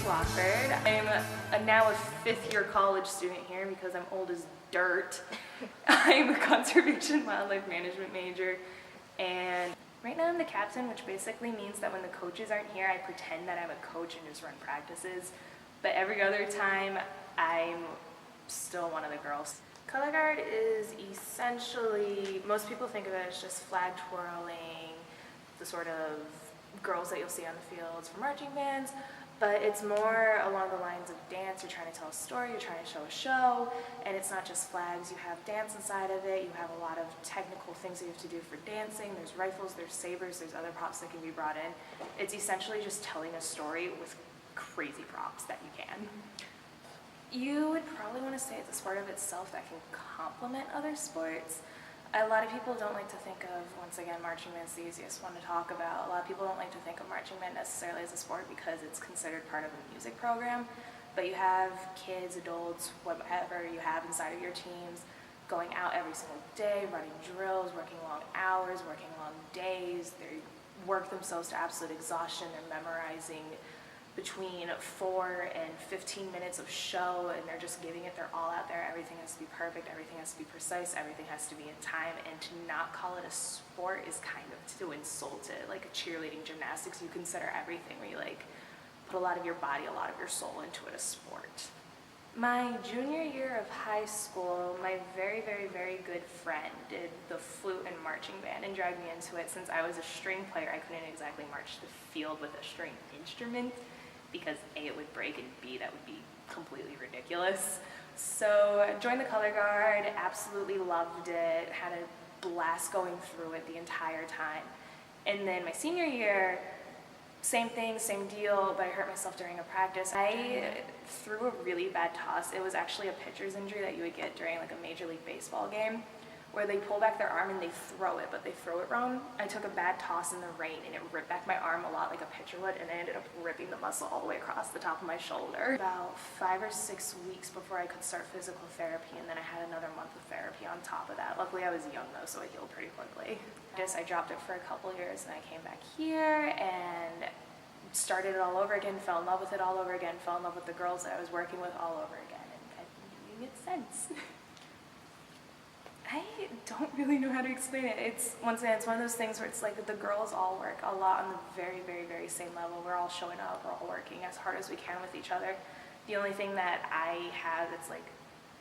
Wofford. I'm now a fifth-year college student here because I'm old as dirt. I'm a conservation wildlife management major, and right now I'm the captain, which basically means that when the coaches aren't here, I pretend that I'm a coach and just run practices. But every other time, I'm still one of the girls. Color guard is essentially, most people think of it as just flag twirling, the sort of girls that you'll see on the fields for marching bands, but it's more along the lines of dance. You're trying to tell a story, you're trying to show a show, and it's not just flags. You have dance inside of it, you have a lot of technical things that you have to do for dancing. There's rifles, there's sabers, there's other props that can be brought in. It's essentially just telling a story with crazy props that you can. You would probably want to say it's a sport of itself that can complement other sports. A lot of people don't like to think of, once again, marching band's the easiest one to talk about. A lot of people don't like to think of marching band necessarily as a sport because it's considered part of a music program. But you have kids, adults, whatever you have inside of your teams going out every single day, running drills, working long hours, working long days. They work themselves to absolute exhaustion. They're memorizing between 4 and 15 minutes of show, and they're just giving it their all out there. Everything has to be perfect, everything has to be precise, everything has to be in time, and to not call it a sport is kind of to insult it. Like a cheerleading, gymnastics, you consider everything where you like put a lot of your body, a lot of your soul into it, a sport. My junior year of high school, my very, very, very good friend did the flute and marching band and dragged me into it. Since I was a string player, I couldn't exactly march the field with a string instrument, because A, it would break, and B, that would be completely ridiculous. So I joined the color guard, absolutely loved it, had a blast going through it the entire time. And then my senior year, same thing, same deal, but I hurt myself during a practice. I threw a really bad toss. It was actually a pitcher's injury that you would get during like a Major League Baseball game, where they pull back their arm and they throw it, but they throw it wrong. I took a bad toss in the rain and it ripped back my arm a lot like a pitcher would, and I ended up ripping the muscle all the way across the top of my shoulder. About 5 or 6 weeks before I could start physical therapy, and then I had another month of therapy on top of that. Luckily I was young though, so I healed pretty quickly. I dropped it for a couple years, and I came back here and started it all over again, fell in love with it all over again, fell in love with the girls that I was working with all over again, and I've been doing it since. I don't really know how to explain it. It's, once again, it's one of those things where it's like the girls all work a lot on the very, very, very same level. We're all showing up, we're all working as hard as we can with each other. The only thing that I have that's like,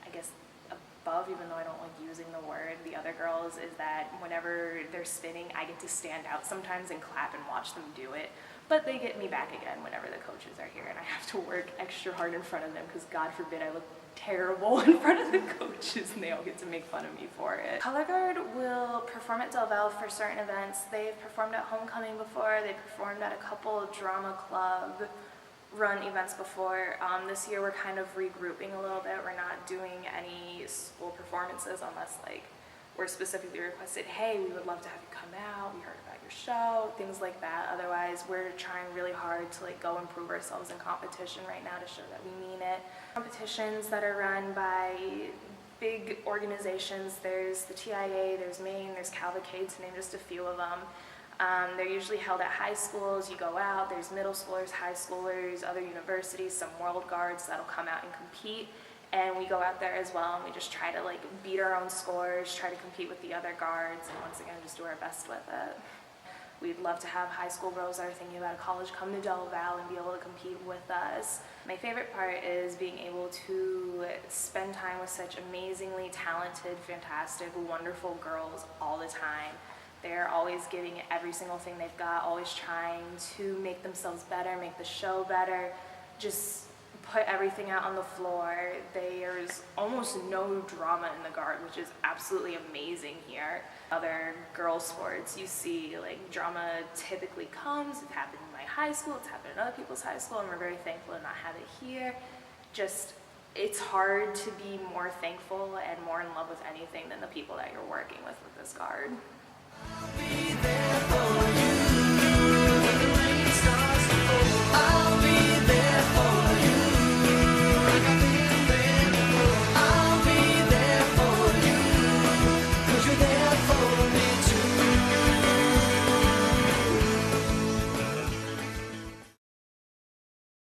I guess, above, even though I don't like using the word, the other girls, is that whenever they're spinning, I get to stand out sometimes and clap and watch them do it. But they get me back again whenever the coaches are here, and I have to work extra hard in front of them because God forbid I look terrible in front of the coaches and they all get to make fun of me for it. Color guard will perform at Del Valle for certain events. They've performed at homecoming before. They performed at a couple drama club run events before. This year we're kind of regrouping a little bit. We're not doing any school performances unless like we're specifically requested, hey, we would love to have you come out, we heard about your show, things like that. Otherwise, we're trying really hard to like go improve ourselves in competition right now to show that we mean it. Competitions that are run by big organizations, there's the TIA, there's Maine, there's Cavalcade, to name just a few of them. They're usually held at high schools. You go out, there's middle schoolers, high schoolers, other universities, some world guards that'll come out and compete. And we go out there as well, and we just try to like beat our own scores, try to compete with the other guards, and once again, just do our best with it. We'd love to have high school girls that are thinking about college come to Del Valle and be able to compete with us. My favorite part is being able to spend time with such amazingly talented, fantastic, wonderful girls all the time. They're always giving it every single thing they've got, always trying to make themselves better, make the show better, just put everything out on the floor. There's almost no drama in the guard, which is absolutely amazing here. Other girls' sports, you see like drama typically comes. It happened in my high school, it's happened in other people's high school, and we're very thankful to not have it here. Just, it's hard to be more thankful and more in love with anything than the people that you're working with this guard. I'll be there.